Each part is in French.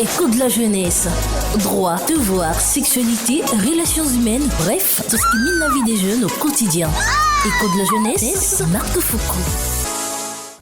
Écho de la jeunesse. Droit, devoir, sexualité, relations humaines, bref, tout ce qui mine la vie des jeunes au quotidien. Écho de la jeunesse, Marc Foucault.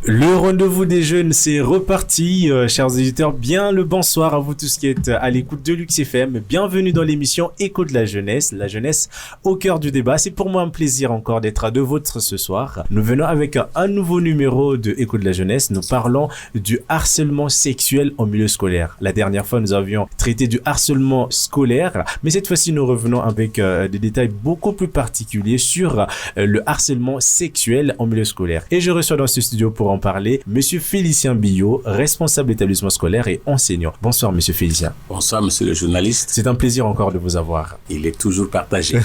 Le rendez-vous des jeunes, c'est reparti. Chers auditeurs, bien le bonsoir à vous tous qui êtes à l'écoute de Lux FM. Bienvenue dans l'émission Écho de la jeunesse au cœur du débat. C'est pour moi un plaisir encore d'être de vôtre ce soir. Nous venons avec un nouveau numéro de Écho de la jeunesse. Nous parlons du harcèlement sexuel en milieu scolaire. La dernière fois, nous avions traité du harcèlement scolaire, mais cette fois-ci, nous revenons avec des détails beaucoup plus particuliers sur le harcèlement sexuel en milieu scolaire. Et je reçois dans ce studio pour en parler Monsieur Félicien Billot, responsable d'établissement scolaire et enseignant. Bonsoir Monsieur Félicien. Bonsoir Monsieur le journaliste. C'est un plaisir encore de vous avoir. Il est toujours partagé.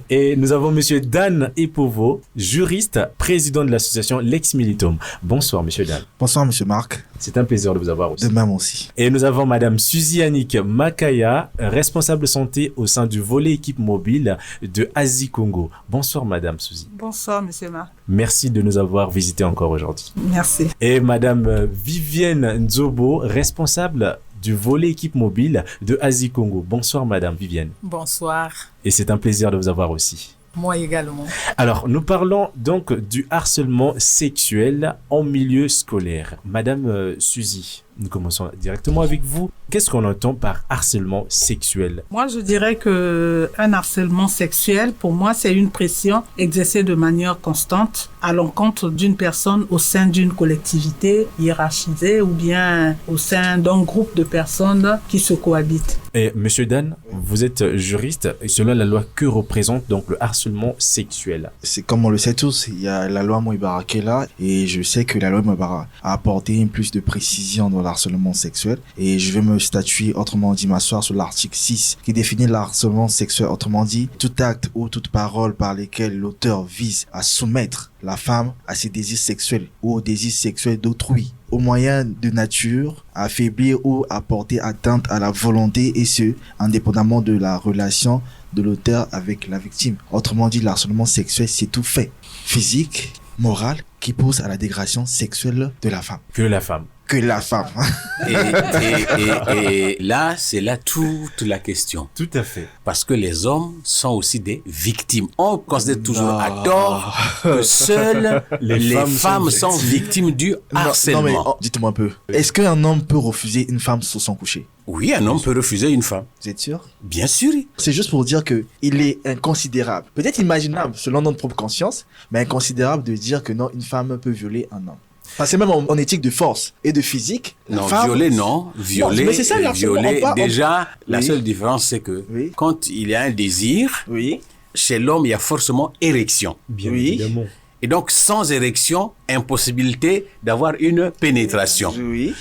Et nous avons Monsieur Dan Epovo, juriste, président de l'association Lex Militum. Bonsoir Monsieur Dan. Bonsoir Monsieur Marc. C'est un plaisir de vous avoir aussi. De même aussi. Et nous avons Madame Suzy Annick Makaya, responsable santé au sein du volet équipe mobile de Asie Congo. Bonsoir Madame Suzy. Bonsoir Monsieur Marc. Merci de nous avoir visités encore aujourd'hui. Merci. Et Madame Vivienne Nzobo, responsable du volet équipe mobile de Asie Congo. Bonsoir Madame Vivienne. Bonsoir. Et c'est un plaisir de vous avoir aussi. Moi également. Alors, nous parlons donc du harcèlement sexuel en milieu scolaire. Madame Suzy, nous commençons directement avec vous. Qu'est-ce qu'on entend par harcèlement sexuel? Moi, je dirais que un harcèlement sexuel, pour moi, c'est une pression exercée de manière constante à l'encontre d'une personne au sein d'une collectivité hiérarchisée ou bien au sein d'un groupe de personnes qui se cohabitent. Et Monsieur Dan, vous êtes juriste. Selon la loi, que représente donc le harcèlement sexuel? C'est comme on le sait tous, il y a la loi Mouibara qui est là et je sais que la loi Mouibara a apporté plus de précision dans l'harcèlement sexuel et je vais me statuer, autrement dit m'asseoir sur l'article 6 qui définit le harcèlement sexuel, autrement dit tout acte ou toute parole par lesquels l'auteur vise à soumettre la femme à ses désirs sexuels ou aux désirs sexuels d'autrui au moyen de nature à affaiblir ou à porter atteinte à la volonté et ce, indépendamment de la relation de l'auteur avec la victime. Autrement dit, le harcèlement sexuel, c'est tout fait physique, moral, qui pousse à la dégradation sexuelle de la femme. Que la femme. Que la femme. Et là, c'est là toute la question. Tout à fait. Parce que les hommes sont aussi des victimes. On considère toujours à tort que seules les femmes sont victimes du harcèlement. Non mais dites-moi un peu. Est-ce qu'un homme peut refuser une femme sur son coucher? Oui, un homme peut refuser une femme. Vous êtes sûr? Bien sûr. C'est juste pour dire que il est inconsidérable. Peut-être imaginable selon notre propre conscience, mais inconsidérable de dire que non, une femme peut violer un homme. Parce que même en éthique de force et de physique, non, violer non, violer, mais c'est ça, violer. Déjà, la seule différence c'est que quand il y a un désir, chez l'homme il y a forcément érection. Bien évidemment. Et donc sans érection, impossibilité d'avoir une pénétration.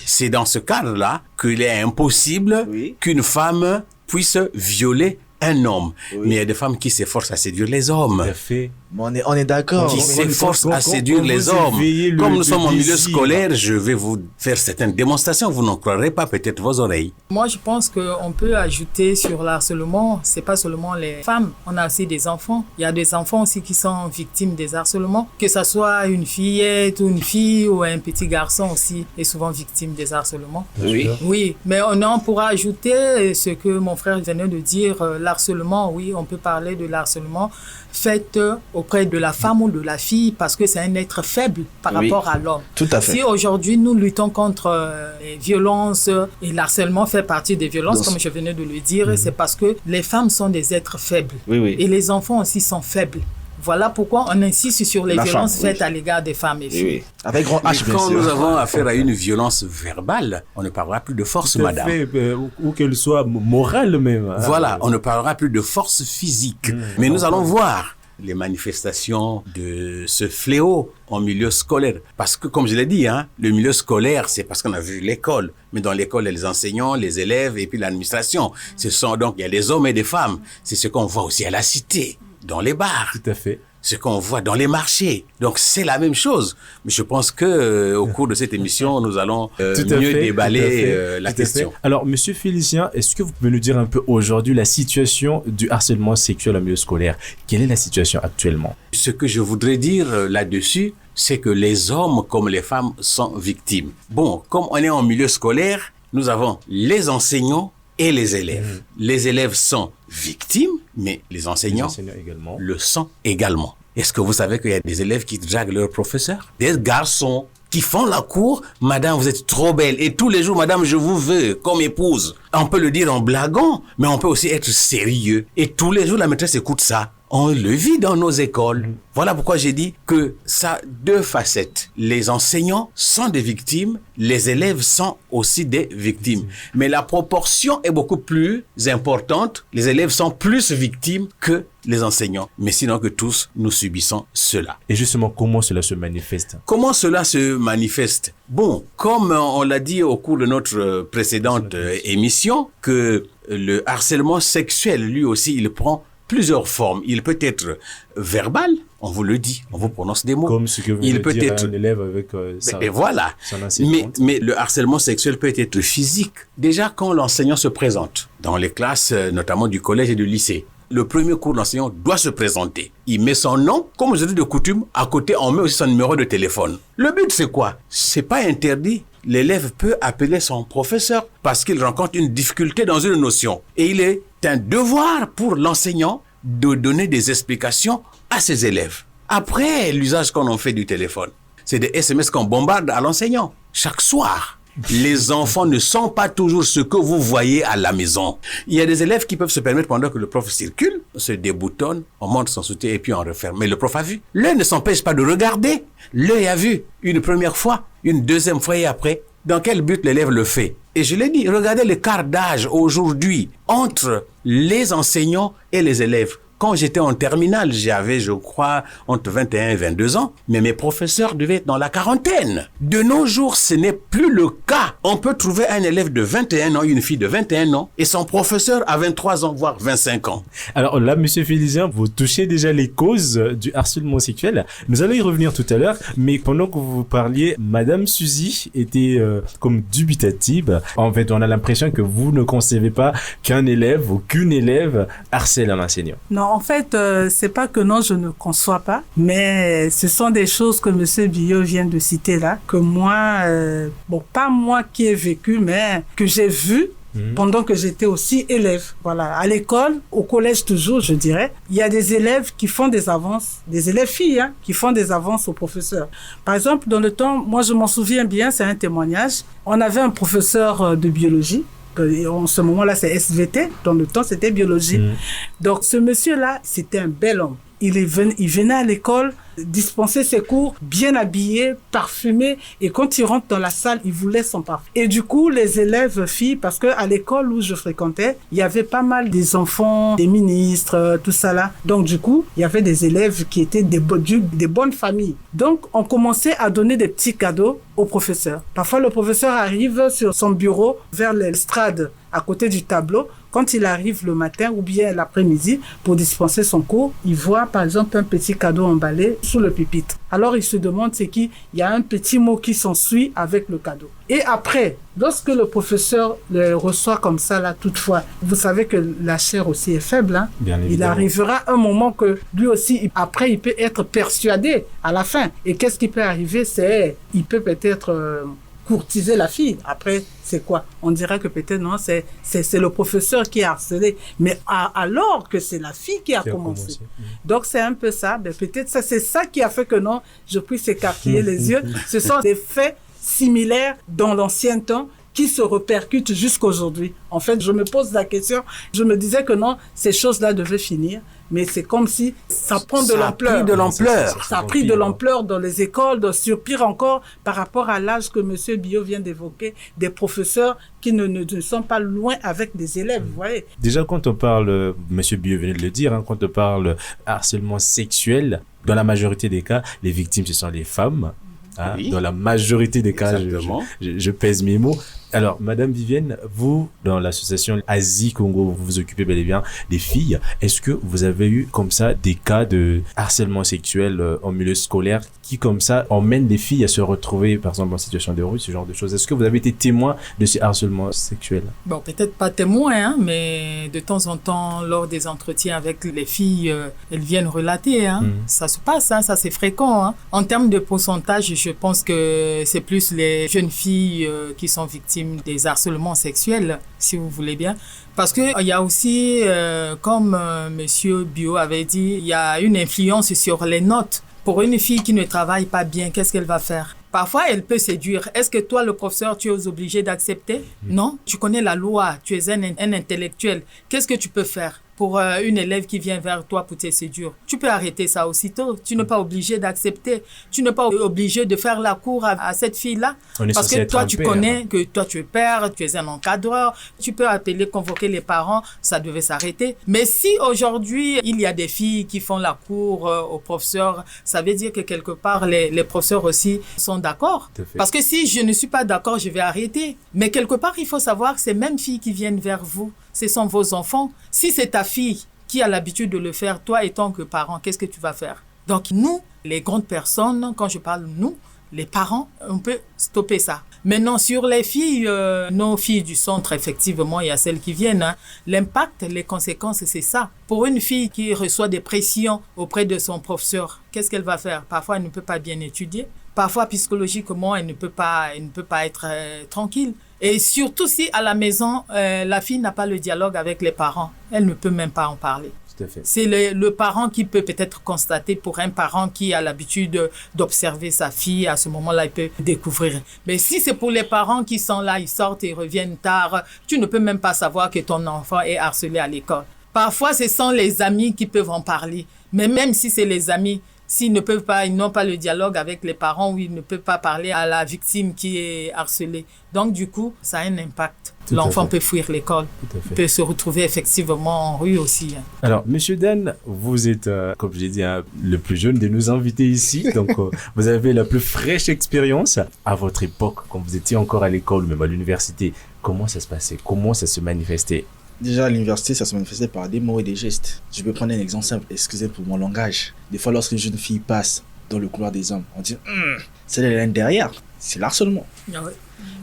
C'est dans ce cadre-là qu'il est impossible qu'une femme puisse violer un homme. Mais il y a des femmes qui s'efforcent à séduire les hommes. Tout à fait. On est d'accord. Qui s'efforcent à séduire les hommes. Comme nous sommes en milieu scolaire, je vais vous faire certaines démonstrations. Vous n'en croirez pas peut-être vos oreilles. Moi, je pense qu'on peut ajouter sur l'harcèlement, c'est pas seulement les femmes, on a aussi des enfants. Il y a des enfants aussi qui sont victimes des harcèlements. Que ça soit une fillette ou une fille ou un petit garçon aussi est souvent victime des harcèlements. Oui, mais on pourra ajouter ce que mon frère venait de dire, l'harcèlement, oui, on peut parler de l'harcèlement fait auprès de la femme ou de la fille parce que c'est un être faible par rapport à l'homme. Tout à fait. Si aujourd'hui nous luttons contre les violences et l'harcèlement fait partie des violences, comme je venais de le dire, c'est parce que les femmes sont des êtres faibles et les enfants aussi sont faibles. Voilà pourquoi on insiste sur les violences faites à l'égard des femmes et filles. Avec grand H, quand nous avons affaire à une violence verbale, on ne parlera plus de force, madame. Ou qu'elle soit morale même. Voilà, on ne parlera plus de force physique. Mais nous allons voir les manifestations de ce fléau en milieu scolaire. Parce que, comme je l'ai dit, le milieu scolaire, c'est parce qu'on a vu l'école. Mais dans l'école, il y a les enseignants, les élèves et puis l'administration. Ce sont donc, il y a des hommes et des femmes. C'est ce qu'on voit aussi à la cité, dans les bars. Tout à fait. Ce qu'on voit dans les marchés. Donc, c'est la même chose. Mais je pense que au cours de cette émission, nous allons mieux déballer la question. Alors, Monsieur Félicien, est-ce que vous pouvez nous dire un peu aujourd'hui la situation du harcèlement sexuel en milieu scolaire? Quelle est la situation actuellement? Ce que je voudrais dire là-dessus, c'est que les hommes comme les femmes sont victimes. Bon, comme on est en milieu scolaire, nous avons les enseignants et les élèves. Les élèves sont victimes, mais les enseignants également le sont également. Est-ce que vous savez qu'il y a des élèves qui draguent leurs professeurs? Des garçons qui font la cour, madame, vous êtes trop belle. Et tous les jours, madame, je vous veux comme épouse. On peut le dire en blaguant, mais on peut aussi être sérieux. Et tous les jours, la maîtresse écoute ça. On le vit dans nos écoles. Voilà pourquoi j'ai dit que ça a deux facettes. Les enseignants sont des victimes, les élèves sont aussi des victimes. Mais la proportion est beaucoup plus importante. Les élèves sont plus victimes que les enseignants. Mais sinon que tous, nous subissons cela. Et justement, comment cela se manifeste? Comment cela se manifeste? Bon, comme on l'a dit au cours de notre précédente émission, que le harcèlement sexuel, lui aussi, il prend plusieurs formes. Il peut être verbal, on vous le dit, on vous prononce des mots. Comme ce que vous il peut dire être à un élève avec et voilà. Mais le harcèlement sexuel peut être physique. Déjà, quand l'enseignant se présente dans les classes, notamment du collège et du lycée, le premier cours, l'enseignant doit se présenter. Il met son nom, comme je dis de coutume, à côté, on met aussi son numéro de téléphone. Le but, c'est quoi? C'est pas interdit. L'élève peut appeler son professeur parce qu'il rencontre une difficulté dans une notion. Et il est un devoir pour l'enseignant de donner des explications à ses élèves. Après, l'usage qu'on en fait du téléphone, c'est des SMS qu'on bombarde à l'enseignant chaque soir. Les enfants ne sont pas toujours ce que vous voyez à la maison. Il y a des élèves qui peuvent se permettre, pendant que le prof circule, on se déboutonne, on monte son soutien et puis on referme. Mais le prof a vu. L'œil ne s'empêche pas de regarder. L'œil a vu une première fois, une deuxième fois et après. Dans quel but l'élève le fait? Et je l'ai dit, regardez l'écart d'âge aujourd'hui entre les enseignants et les élèves. Quand j'étais en terminale, j'avais, je crois, entre 21 et 22 ans, mais mes professeurs devaient être dans la quarantaine. De nos jours, ce n'est plus le cas. On peut trouver un élève de 21 ans, une fille de 21 ans, et son professeur a 23 ans, voire 25 ans. Alors là, monsieur Félicien, vous touchez déjà les causes du harcèlement sexuel. Nous allons y revenir tout à l'heure, mais pendant que vous parliez, madame Suzy était comme dubitative. En fait, on a l'impression que vous ne concevez pas qu'un élève ou qu'une élève harcèle un enseignant. Non, en fait, c'est pas que non, je ne conçois pas, mais ce sont des choses que monsieur Billot vient de citer là, que moi, bon, pas moi qui ai vécu, mais que j'ai vu pendant que j'étais aussi élève. Voilà, à l'école, au collège toujours, je dirais, il y a des élèves qui font des avances, des élèves filles, hein, qui font des avances aux professeurs. Par exemple, dans le temps, moi je m'en souviens bien, c'est un témoignage, on avait un professeur de biologie. En ce moment-là, c'est SVT. Dans le temps, c'était biologie. Donc, ce monsieur-là, c'était un bel homme. Il venait à l'école dispenser ses cours, bien habillé, parfumé. Et quand il rentre dans la salle, il voulait son parfum. Et du coup, les élèves filles, parce que à l'école où je fréquentais, il y avait pas mal des enfants, des ministres, tout ça là. Donc, du coup, il y avait des élèves qui étaient des bonnes familles. Donc, on commençait à donner des petits cadeaux au professeur. Parfois, le professeur arrive sur son bureau vers l'estrade à côté du tableau. Quand il arrive le matin ou bien l'après-midi pour dispenser son cours, il voit par exemple un petit cadeau emballé sous le pupitre. Alors il se demande c'est qui. Il y a un petit mot qui s'ensuit avec le cadeau. Et après, lorsque le professeur le reçoit comme ça là, toutefois, vous savez que la chair aussi est faible. Hein? Il arrivera un moment que lui aussi, après il peut être persuadé à la fin. Et qu'est-ce qui peut arriver? C'est, il peut peut-être courtiser la fille. Après, c'est quoi? On dirait que peut-être non, c'est le professeur qui a harcelé, mais alors que c'est la fille qui a commencé. Donc c'est un peu ça. Mais peut-être ça, c'est ça qui a fait que non, je puisse écarquiller les yeux. Ce sont des faits similaires dans l'ancien temps qui se répercutent jusqu'aujourd'hui. En fait, je me pose la question, je me disais que non, ces choses-là devaient finir, mais c'est comme si ça prend de l'ampleur. Ça a pris de l'ampleur. Ça a pris de l'ampleur dans les écoles, sur pire encore, par rapport à l'âge que monsieur Billot vient d'évoquer, des professeurs qui ne sont pas loin avec des élèves, vous voyez. Déjà, quand on parle, monsieur Billot venait de le dire, hein, quand on parle harcèlement sexuel, dans la majorité des cas, les victimes, ce sont les femmes. Hein, oui. Dans la majorité des cas, je pèse mes mots. Alors, Madame Vivienne, vous, dans l'association Asie Congo, vous vous occupez bel et bien des filles. Est-ce que vous avez eu comme ça des cas de harcèlement sexuel en milieu scolaire qui, comme ça, emmènent les filles à se retrouver, par exemple, en situation de rue, ce genre de choses? Est-ce que vous avez été témoin de ces harcèlements sexuels? Bon, peut-être pas témoin, hein, mais de temps en temps, lors des entretiens avec les filles, elles viennent relater. Hein. Ça se passe, hein, ça c'est fréquent. Hein. En termes de pourcentage, je pense que c'est plus les jeunes filles qui sont victimes des harcèlements sexuels, si vous voulez bien. Parce qu'il y a aussi, comme Monsieur Bio avait dit, il y a une influence sur les notes. Pour une fille qui ne travaille pas bien, qu'est-ce qu'elle va faire? Parfois, elle peut séduire. Est-ce que toi, le professeur, tu es obligé d'accepter? Non. Tu connais la loi, tu es un intellectuel. Qu'est-ce que tu peux faire pour une élève qui vient vers toi pour te séduire? Tu peux arrêter ça aussitôt. Tu n'es pas obligé d'accepter. Tu n'es pas obligé de faire la cour à cette fille-là. Parce que toi, tu connais que toi, tu es père, tu es un encadreur. Tu peux appeler, convoquer les parents. Ça devait s'arrêter. Mais si aujourd'hui, il y a des filles qui font la cour au professeur, ça veut dire que quelque part, les professeurs aussi sont d'accord. Parce que si je ne suis pas d'accord, je vais arrêter. Mais quelque part, il faut savoir que ces mêmes filles qui viennent vers vous, ce sont vos enfants. Si c'est ta fille qui a l'habitude de le faire, toi étant que parent, qu'est-ce que tu vas faire? Donc nous, les grandes personnes, quand je parle nous, les parents, on peut stopper ça. Maintenant, sur les filles, nos filles du centre, effectivement, il y a celles qui viennent. Hein. L'impact, les conséquences, c'est ça. Pour une fille qui reçoit des pressions auprès de son professeur, qu'est-ce qu'elle va faire? Parfois, elle ne peut pas bien étudier. Parfois, psychologiquement, elle ne peut pas être tranquille. Et surtout si à la maison, la fille n'a pas le dialogue avec les parents, elle ne peut même pas en parler. Tout à fait. C'est le parent qui peut peut-être constater, pour un parent qui a l'habitude d'observer sa fille, à ce moment-là, il peut découvrir. Mais si c'est pour les parents qui sont là, ils sortent et reviennent tard, tu ne peux même pas savoir que ton enfant est harcelé à l'école. Parfois, ce sont les amis qui peuvent en parler. Mais même si c'est les amis, s'ils ne peuvent pas, ils n'ont pas le dialogue avec les parents ou ils ne peuvent pas parler à la victime qui est harcelée. Donc, du coup, ça a un impact. L'enfant peut fuir l'école, peut se retrouver effectivement en rue aussi. Alors, Monsieur Dan, vous êtes, comme je l'ai dit, le plus jeune de nos invités ici. Donc, vous avez la plus fraîche expérience. À votre époque, quand vous étiez encore à l'école, même à l'université, comment ça se passait? Comment ça se manifestait? Déjà, à l'université, ça se manifestait par des mots et des gestes. Je peux prendre un exemple simple, excusez pour mon langage. Des fois, lorsqu'une jeune fille passe dans le couloir des hommes, on dit c'est la laine derrière, c'est l'harcèlement. Ah ouais.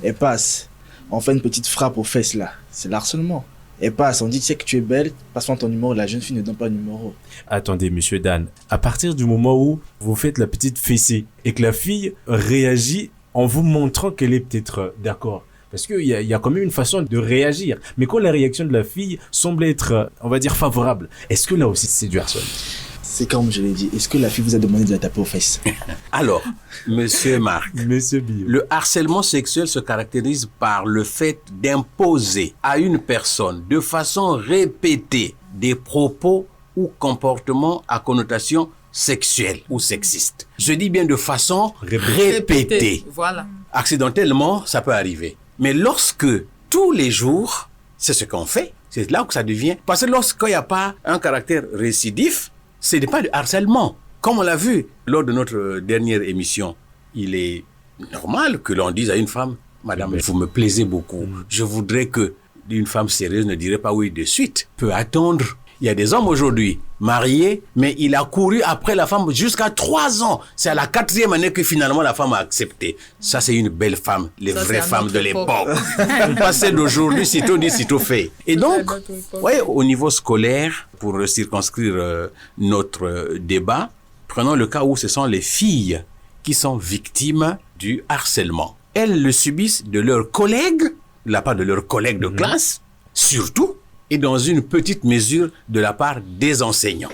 Elle passe, on fait une petite frappe aux fesses là, c'est l'harcèlement. Elle passe, on dit tu sais que tu es belle, passe-moi ton numéro, la jeune fille ne donne pas le numéro. Attendez, Monsieur Dan, à partir du moment où vous faites la petite fessée et que la fille réagit en vous montrant qu'elle est peut-être d'accord, parce qu'il y a quand même une façon de réagir. Mais quand la réaction de la fille semble être, on va dire, favorable, est-ce que là aussi c'est du harcèlement? C'est comme je l'ai dit, est-ce que la fille vous a demandé de la taper aux fesses? Alors, Monsieur Marc, Monsieur Bio. le harcèlement sexuel se caractérise par le fait d'imposer à une personne de façon répétée des propos ou comportements à connotation sexuelle ou sexiste. Je dis bien de façon répétée. Voilà. Accidentellement, ça peut arriver. Mais lorsque tous les jours, c'est ce qu'on fait, c'est là que ça devient. Parce que lorsqu'il n'y a pas un caractère récidif, ce n'est pas du harcèlement. Comme on l'a vu lors de notre dernière émission, il est normal que l'on dise à une femme, Madame, vous me plaisez beaucoup. Je voudrais que une femme sérieuse ne dirait pas oui de suite. Peut attendre. Il y a des hommes aujourd'hui mariés, mais il a couru après la femme jusqu'à 3 ans. C'est à la 4e année que finalement la femme a accepté. Ça, c'est une belle femme, les vraies femmes de l'époque. Passer d'aujourd'hui, sitôt dit, sitôt fait. Et donc, ouais, au niveau scolaire, pour circonscrire notre débat, prenons le cas où ce sont les filles qui sont victimes du harcèlement. Elles le subissent de leurs collègues, de la part de leurs collègues de classe, surtout, et dans une petite mesure de la part des enseignants.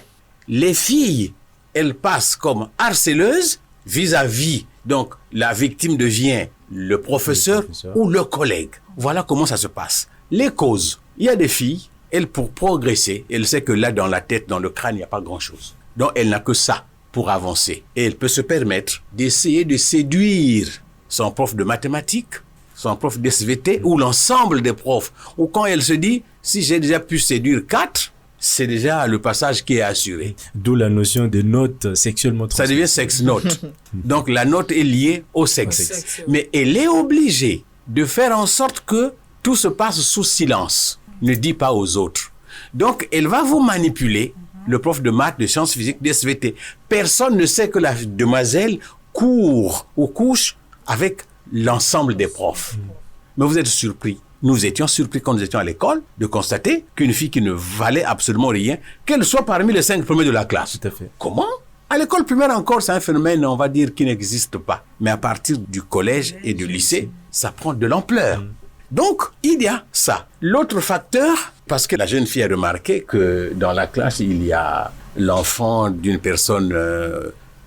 Les filles, elles passent comme harceleuses vis-à-vis. Donc, la victime devient le professeur ou le collègue. Voilà comment ça se passe. Les causes. Il y a des filles, elles, pour progresser, elles savent que là, dans la tête, dans le crâne, il n'y a pas grand-chose. Donc, elle n'a que ça pour avancer. Et elle peut se permettre d'essayer de séduire son prof de mathématiques, son prof d'SVT ou l'ensemble des profs. Ou quand elle se dit, si j'ai déjà pu séduire 4, c'est déjà le passage qui est assuré. D'où la notion de note sexuellement Ça devient sex note. Donc la note est liée au sexe. Sexe. Mais elle est obligée de faire en sorte que tout se passe sous silence. Ne dis pas aux autres. Donc, elle va vous manipuler, le prof de maths, de sciences physiques, d'SVT. Personne ne sait que la demoiselle court ou couche avec l'ensemble des profs. Mais vous êtes surpris. Nous étions surpris quand nous étions à l'école de constater qu'une fille qui ne valait absolument rien, qu'elle soit parmi les 5 premiers de la classe. Tout à fait. Comment? À l'école primaire encore, c'est un phénomène, on va dire, qui n'existe pas. Mais à partir du collège et du lycée, ça prend de l'ampleur. Donc, il y a ça. L'autre facteur, parce que la jeune fille a remarqué que dans la classe, il y a l'enfant d'une personne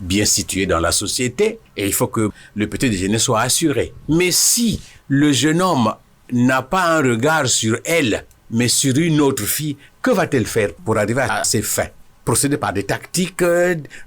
bien située dans la société et il faut que le petit déjeuner soit assuré. Mais si le jeune homme n'a pas un regard sur elle, mais sur une autre fille, que va-t-elle faire pour arriver à ses fins? Procéder par des tactiques,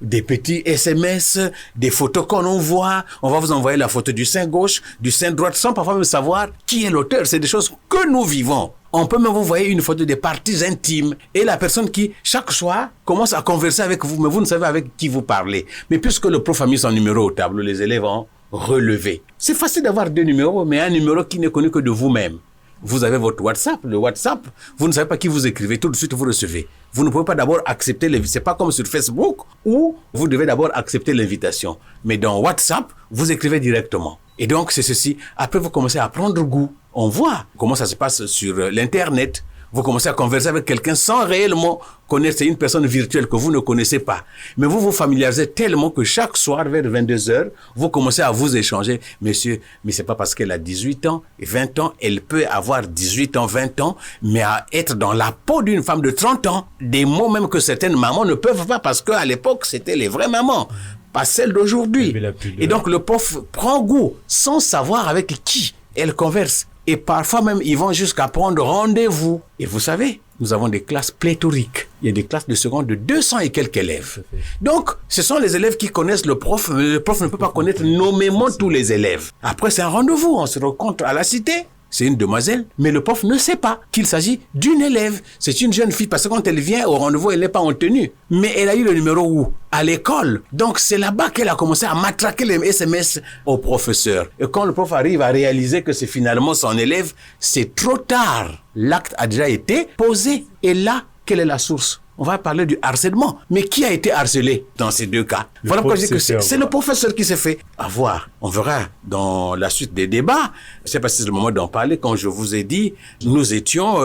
des petits SMS, des photos qu'on envoie. On va vous envoyer la photo du sein gauche, du sein droite, sans parfois même savoir qui est l'auteur. C'est des choses que nous vivons. On peut même vous envoyer une photo des parties intimes et la personne qui, chaque soir, commence à converser avec vous, mais vous ne savez avec qui vous parlez. Mais puisque le prof a mis son numéro au tableau, les élèves ont relevé. C'est facile d'avoir 2 numéros, mais un numéro qui n'est connu que de vous-même. Vous avez votre WhatsApp, le WhatsApp, vous ne savez pas qui vous écrivez, tout de suite vous recevez. Vous ne pouvez pas d'abord accepter l'invitation. C'est pas comme sur Facebook où vous devez d'abord accepter l'invitation. Mais dans WhatsApp, vous écrivez directement. Et donc c'est ceci. Après vous commencez à prendre goût. On voit comment ça se passe sur l'Internet. Vous commencez à converser avec quelqu'un sans réellement connaître. C'est une personne virtuelle que vous ne connaissez pas. Mais vous vous familiarisez tellement que chaque soir, vers 22h, vous commencez à vous échanger. Monsieur, mais c'est pas parce qu'elle a 18 ans et 20 ans, elle peut avoir 18 ans, 20 ans, mais à être dans la peau d'une femme de 30 ans. Des mots même que certaines mamans ne peuvent pas parce qu'à l'époque, c'était les vraies mamans, pas celles d'aujourd'hui. Et donc le prof prend goût sans savoir avec qui elle converse. Et parfois même, ils vont jusqu'à prendre rendez-vous. Et vous savez, nous avons des classes pléthoriques. Il y a des classes de seconde de 200 et quelques élèves. Donc, ce sont les élèves qui connaissent le prof, mais le prof ne peut pas connaître nommément tous les élèves. Après, c'est un rendez-vous. On se rencontre à la cité. C'est une demoiselle, mais le prof ne sait pas qu'il s'agit d'une élève. C'est une jeune fille, parce que quand elle vient au rendez-vous, elle n'est pas en tenue. Mais elle a eu le numéro où? À l'école. Donc, c'est là-bas qu'elle a commencé à matraquer les SMS au professeur. Et quand le prof arrive à réaliser que c'est finalement son élève, c'est trop tard. L'acte a déjà été posé. Et là, quelle est la source? On va parler du harcèlement. Mais qui a été harcelé dans ces deux cas? Voilà pourquoi je dis que c'est le professeur qui s'est fait avoir. On verra dans la suite des débats. Je ne sais pas si c'est le moment d'en parler. Quand je vous ai dit, nous étions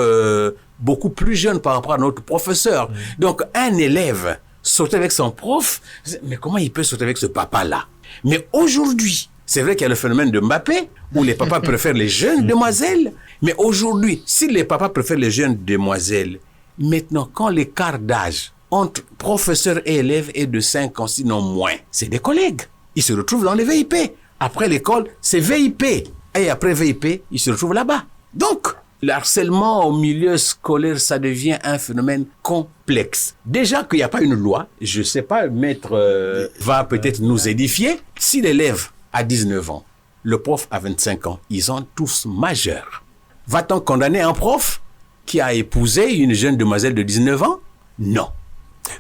beaucoup plus jeunes par rapport à notre professeur. Donc, un élève sauter avec son prof, mais comment il peut sauter avec ce papa-là? Mais aujourd'hui, c'est vrai qu'il y a le phénomène de Mbappé, où les papas préfèrent les jeunes demoiselles. Mais aujourd'hui, si les papas préfèrent les jeunes demoiselles, maintenant, quand l'écart d'âge entre professeur et élève est de 5 ans, sinon moins, c'est des collègues. Ils se retrouvent dans les VIP. Après l'école, c'est VIP. Et après VIP, ils se retrouvent là-bas. Donc, le harcèlement au milieu scolaire, ça devient un phénomène complexe. Déjà qu'il n'y a pas une loi, je ne sais pas, maître va peut-être nous édifier. Si l'élève a 19 ans, le prof a 25 ans, ils sont tous majeurs. Va-t-on condamner un prof qui a épousé une jeune demoiselle de 19 ans? Non.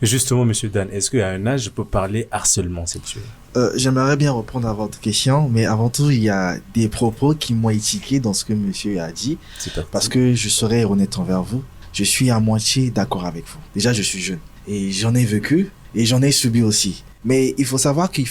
Justement, Monsieur Dan, est-ce qu'à un âge, je peux parler harcèlement sexuel? J'aimerais bien reprendre à votre question, mais avant tout, il y a des propos qui m'ont étiqué dans ce que monsieur a dit, parce que je serai honnête envers vous. Je suis à moitié d'accord avec vous. Déjà, je suis jeune et j'en ai vécu et j'en ai subi aussi. Mais il faut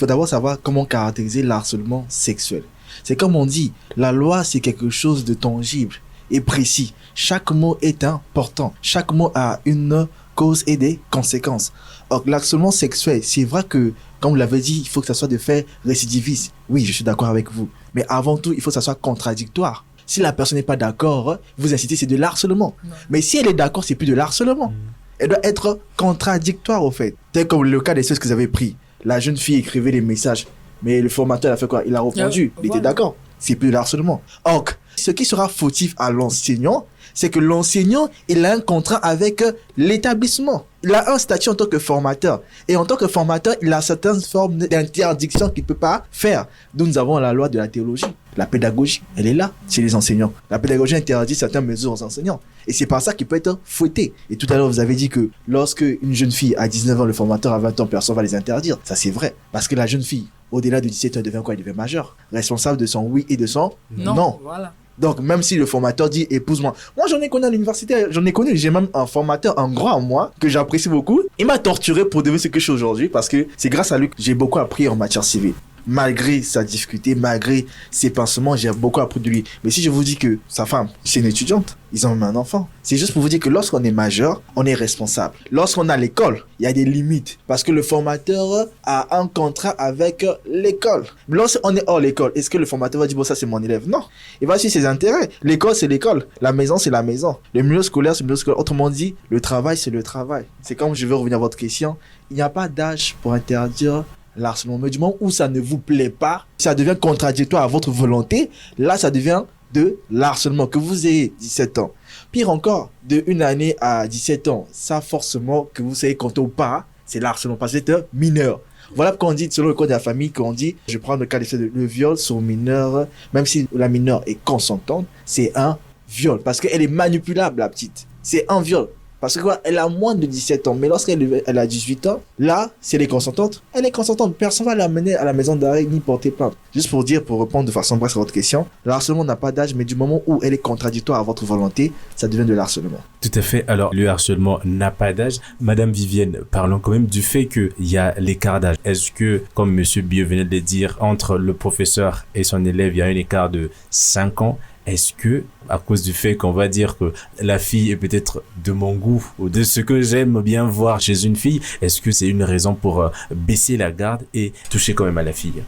d'abord savoir comment caractériser le harcèlement sexuel. C'est comme on dit, la loi, c'est quelque chose de tangible et précis. Chaque mot est important. Chaque mot a une cause et des conséquences. Or, l'harcèlement sexuel, c'est vrai que, comme vous l'avez dit, il faut que ça soit de fait récidiviste. Oui, je suis d'accord avec vous. Mais avant tout, il faut que ça soit contradictoire. Si la personne n'est pas d'accord, vous incitez, c'est de l'harcèlement. Non. Mais si elle est d'accord, c'est plus de l'harcèlement. Elle doit être contradictoire, au fait. Tel comme le cas des choses que vous avez pris. La jeune fille écrivait des messages. Mais le formateur a fait quoi? Il a répondu. Il était d'accord. C'est plus de l'harcèlement. Or, ce qui sera fautif à l'enseignant, c'est que l'enseignant, il a un contrat avec l'établissement. Il a un statut en tant que formateur. Et en tant que formateur, il a certaines formes d'interdiction qu'il ne peut pas faire. D'où nous avons la loi de la théologie. La pédagogie, elle est là, chez les enseignants. La pédagogie interdit certaines mesures aux enseignants. Et c'est par ça qu'il peut être fouetté. Et tout à l'heure, vous avez dit que lorsque une jeune fille a 19 ans, le formateur a 20 ans, personne ne va les interdire. Ça, c'est vrai. Parce que la jeune fille, au-delà de 17 ans, il devient quoi? Il devient majeur. Responsable de son oui et de son non. Voilà. Donc, même si le formateur dit épouse-moi. Moi, j'en ai connu à l'université. J'ai même un formateur, un grand, moi, que j'apprécie beaucoup. Il m'a torturé pour devenir ce que je suis aujourd'hui parce que c'est grâce à lui que j'ai beaucoup appris en matière civile. Malgré sa difficulté, malgré ses pansements, j'ai beaucoup appris de lui. Mais si je vous dis que sa femme, c'est une étudiante, ils ont même un enfant. C'est juste pour vous dire que lorsqu'on est majeur, on est responsable. Lorsqu'on a l'école, il y a des limites. Parce que le formateur a un contrat avec l'école. Lorsqu'on est hors l'école, est-ce que le formateur va dire, bon, ça c'est mon élève? Non. Il va suivre ses intérêts. L'école, c'est l'école. La maison, c'est la maison. Le milieu scolaire, c'est le milieu scolaire. Autrement dit, le travail, c'est le travail. C'est comme je vais revenir à votre question. Il n'y a pas d'âge pour interdire l'harcèlement. Mais du moment où ça ne vous plaît pas, ça devient contradictoire à votre volonté, là, ça devient de l'harcèlement. Que vous ayez 17 ans. Pire encore, de une année à 17 ans, ça forcément, que vous savez compter ou pas, c'est l'harcèlement parce que c'est un mineur. Voilà pourquoi on dit, selon le code de la famille, qu'on dit, je prends le cas de le viol sur mineur, même si la mineure est consentante, c'est un viol. Parce qu'elle est manipulable, la petite. C'est un viol. Parce que quoi, elle a moins de 17 ans. Mais lorsqu'elle a 18 ans, là, si elle est consentante, elle est consentante. Personne ne va l'amener à la maison d'arrêt ni porter plainte. Juste pour dire, pour répondre de façon brève à votre question, le harcèlement n'a pas d'âge, mais du moment où elle est contradictoire à votre volonté, ça devient de l'harcèlement. Tout à fait. Alors, le harcèlement n'a pas d'âge. Madame Vivienne, parlons quand même du fait qu'il y a l'écart d'âge. Est-ce que, comme Monsieur Biot venait de le dire, entre le professeur et son élève, il y a un écart de 5 ans? Est-ce que, à cause du fait qu'on va dire que la fille est peut-être de mon goût ou de ce que j'aime bien voir chez une fille, est-ce que c'est une raison pour baisser la garde et toucher quand même à la fille?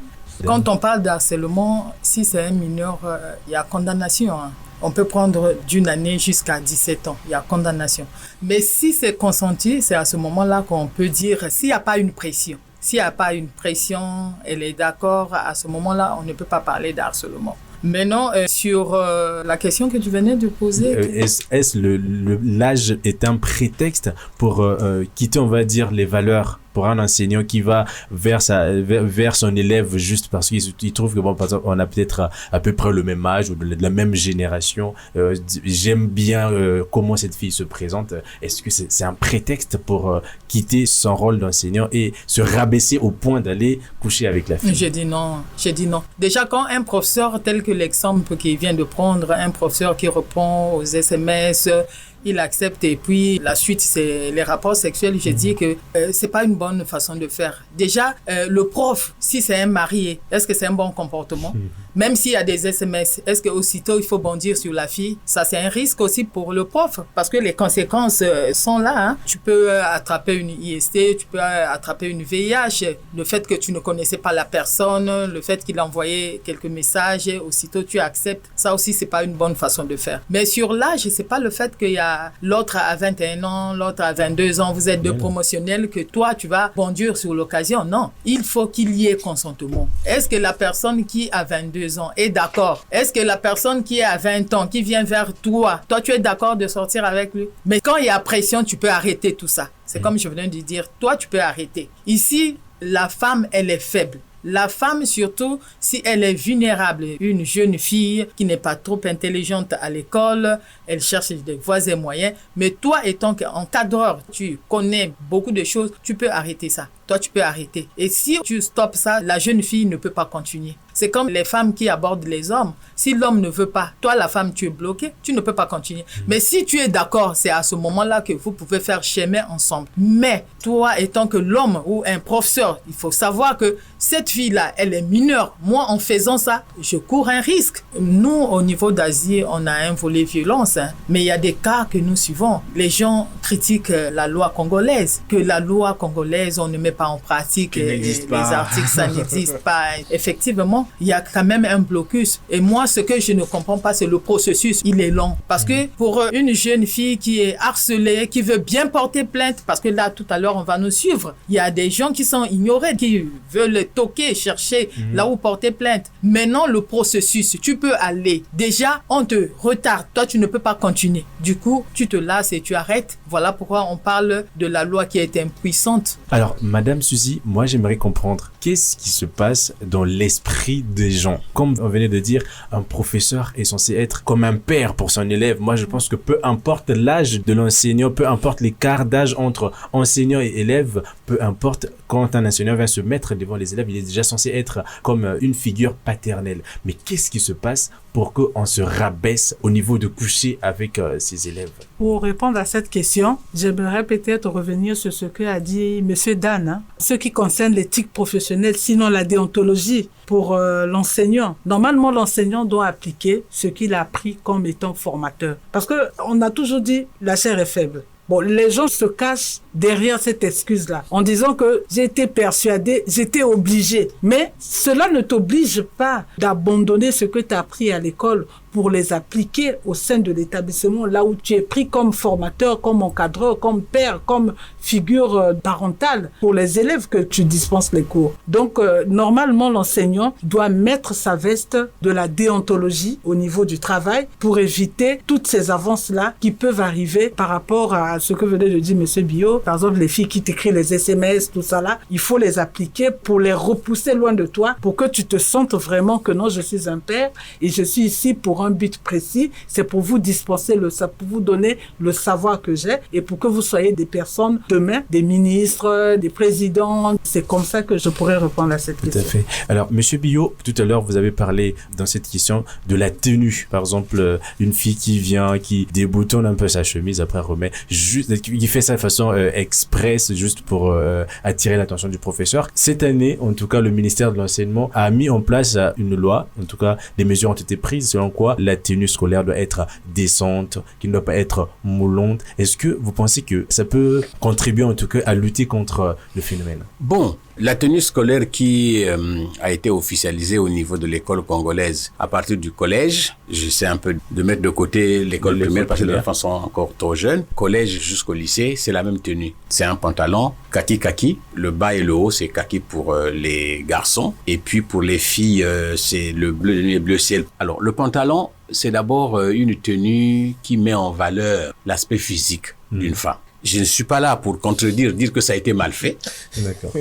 Quand on parle d'harcèlement, si c'est un mineur, il y a condamnation. On peut prendre d'une année jusqu'à 17 ans. Il y a condamnation. Mais si c'est consenti, c'est à ce moment-là qu'on peut dire, s'il n'y a pas une pression. S'il n'y a pas une pression, elle est d'accord, à ce moment-là, on ne peut pas parler d'harcèlement. Maintenant, sur la question que tu venais de poser... Est-ce l'âge est un prétexte pour quitter, on va dire, les valeurs pour un enseignant qui va vers son élève juste parce qu'il trouve que, bon, par exemple, on a peut-être à peu près le même âge ou de la même génération. J'aime bien comment cette fille se présente. Est-ce que c'est un prétexte pour quitter son rôle d'enseignant et se rabaisser au point d'aller coucher avec la fille? J'ai dit non. Déjà, quand un professeur, tel que l'exemple qu'il vient de prendre, un professeur qui répond aux SMS, il accepte et puis la suite c'est les rapports sexuels, j'ai dit que c'est pas une bonne façon de faire. Déjà, le prof, si c'est un marié, est-ce que c'est un bon comportement? Même s'il y a des SMS, est-ce que aussitôt il faut bondir sur la fille? Ça, c'est un risque aussi pour le prof parce que les conséquences sont là. Hein. Tu peux attraper une IST, tu peux attraper une VIH. Le fait que tu ne connaissais pas la personne, le fait qu'il a envoyé quelques messages, aussitôt tu acceptes. Ça aussi, c'est pas une bonne façon de faire. Mais sur l'âge, c'est pas le fait qu'il y a l'autre à 21 ans, l'autre à 22 ans, vous êtes deux promotionnels que toi, tu vas bondir sur l'occasion. Non, il faut qu'il y ait consentement. Est-ce que la personne qui a 22 ans est d'accord? Est-ce que la personne qui est à 20 ans, qui vient vers toi, tu es d'accord de sortir avec lui? Mais quand il y a pression, tu peux arrêter tout ça. C'est comme je venais de dire, toi, tu peux arrêter. Ici, la femme, elle est faible. La femme, surtout, si elle est vulnérable, une jeune fille qui n'est pas trop intelligente à l'école, elle cherche des voies et moyens. Mais toi, étant qu'encadreur, tu connais beaucoup de choses, tu peux arrêter ça. Toi, tu peux arrêter. Et si tu stoppes ça, la jeune fille ne peut pas continuer. C'est comme les femmes qui abordent les hommes. Si l'homme ne veut pas, toi, la femme, tu es bloquée, tu ne peux pas continuer. Mais si tu es d'accord, c'est à ce moment-là que vous pouvez faire chemin ensemble. Mais toi, étant que l'homme ou un professeur, il faut savoir que cette fille-là, elle est mineure. Moi, en faisant ça, je cours un risque. Nous, au niveau d'Asie, on a un volet violence. Mais il y a des cas que nous suivons. Les gens critiquent la loi congolaise. Que la loi congolaise, on ne met pas en pratique les articles, ça n'existe pas. Effectivement, il y a quand même un blocus. Et moi, ce que je ne comprends pas, c'est le processus. Il est long. Parce que pour une jeune fille qui est harcelée, qui veut bien porter plainte, parce que là, tout à l'heure, on va nous suivre. Il y a des gens qui sont ignorés, qui veulent toquer, chercher là où porter plainte. Maintenant, le processus, tu peux aller. Déjà, on te retarde. Toi, tu ne peux pas continuer. Du coup, tu te lasses et tu arrêtes. Voilà pourquoi on parle de la loi qui est impuissante. Alors, Madame Suzy, moi, j'aimerais comprendre qu'est-ce qui se passe dans l'esprit des gens. Comme on venait de dire, un professeur est censé être comme un père pour son élève. Moi, je pense que peu importe l'âge de l'enseignant, peu importe l'écart d'âge entre enseignant et élève, peu importe quand un enseignant vient se mettre devant les élèves, il est déjà censé être comme une figure paternelle. Mais qu'est-ce qui se passe pour qu'on se rabaisse au niveau de coucher avec ses élèves? Pour répondre à cette question, j'aimerais peut-être revenir sur ce que a dit Monsieur Dan, hein. Ce qui concerne l'éthique professionnelle, sinon la déontologie pour l'enseignant. Normalement, l'enseignant doit appliquer ce qu'il a appris comme étant formateur. Parce que on a toujours dit la chair est faible. Bon, les gens se cachent derrière cette excuse-là, en disant que j'ai été persuadé, j'étais obligé. Mais cela ne t'oblige pas d'abandonner ce que tu as appris à l'école pour les appliquer au sein de l'établissement, là où tu es pris comme formateur, comme encadreur, comme père, comme figure parentale pour les élèves que tu dispenses les cours. Donc, normalement, l'enseignant doit mettre sa veste de la déontologie au niveau du travail pour éviter toutes ces avances-là qui peuvent arriver par rapport à ce que venait de dire M. Bio. Par exemple, les filles qui t'écrivent les SMS, tout ça là, il faut les appliquer pour les repousser loin de toi, pour que tu te sentes vraiment que non, je suis un père et je suis ici pour un but précis, c'est pour vous dispenser pour vous donner le savoir que j'ai et pour que vous soyez des personnes demain, des ministres, des présidents. C'est comme ça que je pourrais répondre à cette question. Tout à fait. Alors, Monsieur Bio, tout à l'heure, vous avez parlé dans cette question de la tenue. Par exemple, une fille qui vient, qui déboutonne un peu sa chemise, après remet, qui fait ça de façon express, juste pour attirer l'attention du professeur. Cette année, en tout cas, le ministère de l'Enseignement a mis en place une loi. En tout cas, les mesures ont été prises selon quoi la tenue scolaire doit être décente, qui ne doit pas être moulante. Est-ce que vous pensez que ça peut contribuer en tout cas à lutter contre le phénomène? Bon, la tenue scolaire qui a été officialisée au niveau de l'école congolaise à partir du collège, j'essaie un peu de mettre de côté l'école primaire parce que les enfants sont encore trop jeunes, collège jusqu'au lycée, c'est la même tenue. C'est un pantalon kaki, le bas et le haut c'est kaki pour les garçons et puis pour les filles c'est le bleu ciel. Alors le pantalon c'est d'abord une tenue qui met en valeur l'aspect physique d'une femme. Je ne suis pas là pour contredire, dire que ça a été mal fait. D'accord.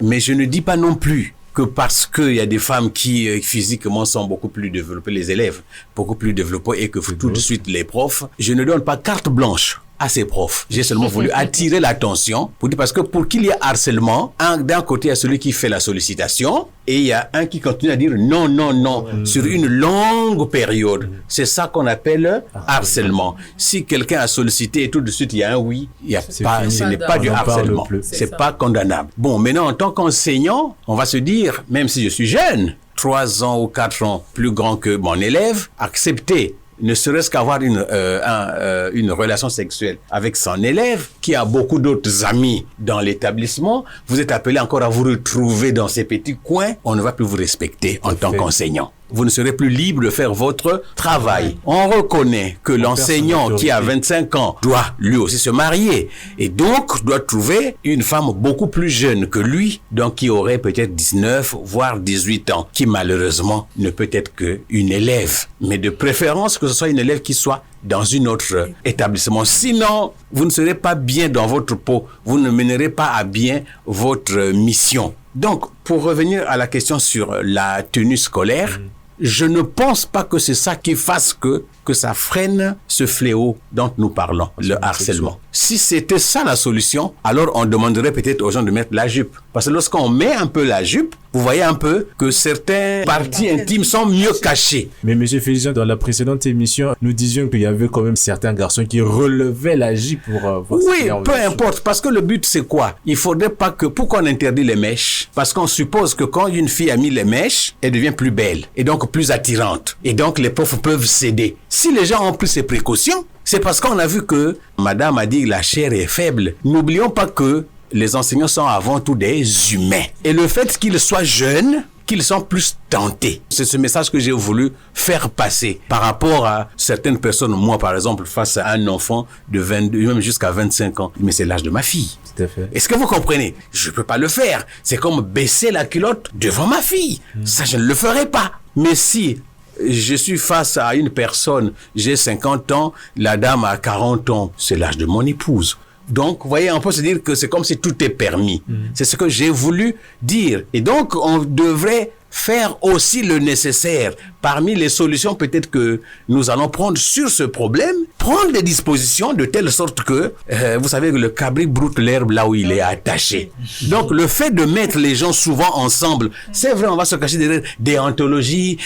Mais je ne dis pas non plus que parce qu'il y a des femmes qui physiquement sont beaucoup plus développées, les élèves, beaucoup plus développés et que tout de suite les profs, je ne donne pas carte blanche à ces profs. J'ai seulement voulu attirer l'attention pour dire parce que pour qu'il y ait harcèlement, d'un côté il y a celui qui fait la sollicitation et il y a un qui continue à dire non sur une longue période. C'est ça qu'on appelle harcèlement. Si quelqu'un a sollicité et tout de suite il y a un oui, ce n'est pas du harcèlement. C'est pas condamnable. Bon, maintenant en tant qu'enseignant, on va se dire, même si je suis jeune, 3 ans ou 4 ans plus grand que mon élève, accepter ne serait-ce qu'avoir une relation sexuelle avec son élève, qui a beaucoup d'autres amis dans l'établissement, vous êtes appelé encore à vous retrouver dans ces petits coins, on ne va plus vous respecter en tant qu'enseignant. Vous ne serez plus libre de faire votre travail. On reconnaît que l'enseignant qui a 25 ans doit lui aussi se marier et donc doit trouver une femme beaucoup plus jeune que lui, donc qui aurait peut-être 19 voire 18 ans, qui malheureusement ne peut être qu'une élève. Mais de préférence que ce soit une élève qui soit dans un autre établissement. Sinon, vous ne serez pas bien dans votre peau. Vous ne mènerez pas à bien votre mission. Donc, pour revenir à la question sur la tenue scolaire, je ne pense pas que c'est ça qui fasse que ça freine ce fléau dont nous parlons, le harcèlement. Si c'était ça la solution, alors on demanderait peut-être aux gens de mettre la jupe. Parce que lorsqu'on met un peu la jupe, vous voyez un peu que certaines parties intimes sont mieux cachées. Mais Monsieur Félicien, dans la précédente émission, nous disions qu'il y avait quand même certains garçons qui relevaient la jupe pour voir. Oui, peu importe, parce que le but c'est quoi? Il faudrait pas que, pourquoi on interdit les mèches? Parce qu'on suppose que quand une fille a mis les mèches, elle devient plus belle et donc plus attirante. Et donc les profs peuvent céder. Si les gens ont pris ces précautions, c'est parce qu'on a vu que madame a dit que la chair est faible. N'oublions pas que les enseignants sont avant tout des humains. Et le fait qu'ils soient jeunes, qu'ils sont plus tentés. C'est ce message que j'ai voulu faire passer par rapport à certaines personnes. Moi, par exemple, face à un enfant de 22, même jusqu'à 25 ans. Mais c'est l'âge de ma fille. Tout à fait. Est-ce que vous comprenez? Je peux pas le faire. C'est comme baisser la culotte devant ma fille. Ça, je ne le ferai pas. Mais si je suis face à une personne, j'ai 50 ans, la dame a 40 ans, c'est l'âge de mon épouse. Donc, vous voyez, on peut se dire que c'est comme si tout est permis. C'est ce que j'ai voulu dire. Et donc, on devrait faire aussi le nécessaire. Parmi les solutions peut-être que nous allons prendre sur ce problème, prendre des dispositions de telle sorte que, vous savez que le cabri broute l'herbe là où il est attaché. Donc le fait de mettre les gens souvent ensemble, c'est vrai, on va se cacher derrière déontologie,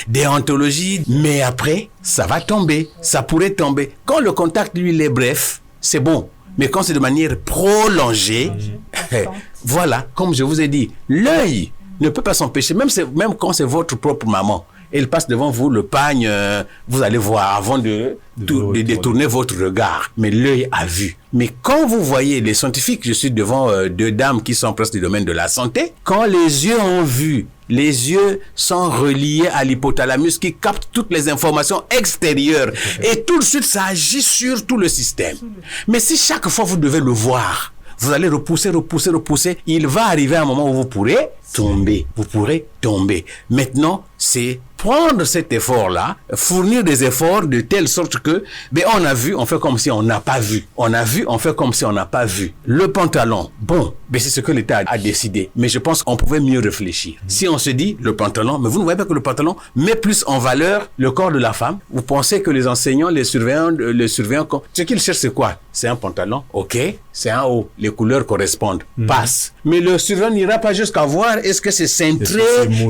mais après, ça va tomber, ça pourrait tomber. Quand le contact, lui, il est bref, c'est bon. Mais quand c'est de manière prolongée, voilà, comme je vous ai dit, l'œil ne peut pas s'empêcher, même quand c'est votre propre maman. Elle passe devant vous, le pagne, vous allez voir avant de détourner votre regard. Mais l'œil a vu. Mais quand vous voyez les scientifiques, je suis devant deux dames qui sont presque du domaine de la santé, quand les yeux ont vu, les yeux sont reliés à l'hypothalamus qui capte toutes les informations extérieures. Et tout de suite, ça agit sur tout le système. Mais si chaque fois vous devez le voir, vous allez repousser, il va arriver un moment où vous pourrez tomber. Maintenant, c'est prendre cet effort-là, fournir des efforts de telle sorte que, on a vu, on fait comme si on n'a pas vu. On a vu, on fait comme si on n'a pas vu. Le pantalon, c'est ce que l'État a décidé. Mais je pense qu'on pouvait mieux réfléchir. Si on se dit, le pantalon, mais vous ne voyez pas que le pantalon met plus en valeur le corps de la femme. Vous pensez que les enseignants, les surveillants, ce qu'ils cherchent, c'est quoi? C'est un pantalon, ok, c'est un haut, les couleurs correspondent, passe. Mais le surveillant n'ira pas jusqu'à voir, est-ce que c'est cintré,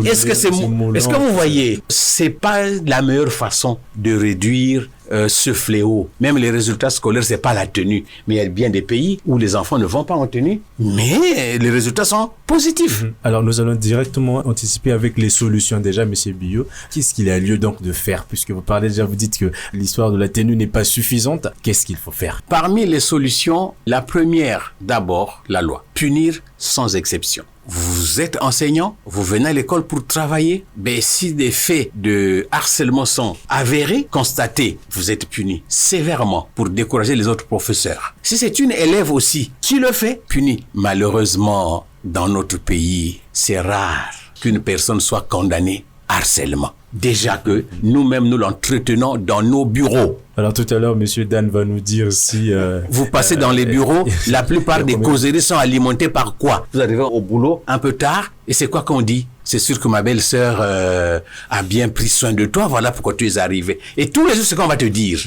est-ce que vous voyez? C'est pas la meilleure façon de réduire ce fléau. Même les résultats scolaires, c'est pas la tenue. Mais il y a bien des pays où les enfants ne vont pas en tenue, mais les résultats sont positifs. Alors, nous allons directement anticiper avec les solutions déjà, Monsieur Biot. Qu'est-ce qu'il y a lieu donc de faire? Puisque vous parlez déjà, vous dites que l'histoire de la tenue n'est pas suffisante. Qu'est-ce qu'il faut faire? Parmi les solutions, la première, d'abord, la loi. Punir sans exception. Vous êtes enseignant, vous venez à l'école pour travailler. Si des faits de harcèlement sont avérés, constatés, vous êtes puni sévèrement pour décourager les autres professeurs. Si c'est une élève aussi qui le fait, puni. Malheureusement, dans notre pays, c'est rare qu'une personne soit condamnée harcèlement. Déjà que nous-mêmes, nous l'entretenons dans nos bureaux. Alors tout à l'heure, Monsieur Dan va nous dire si... vous passez dans les bureaux, la plupart des causeries sont alimentées par quoi? Vous arrivez au boulot un peu tard, et c'est quoi qu'on dit? C'est sûr que ma belle-sœur a bien pris soin de toi, voilà pourquoi tu es arrivé. Et tous les jours, c'est qu'on va te dire.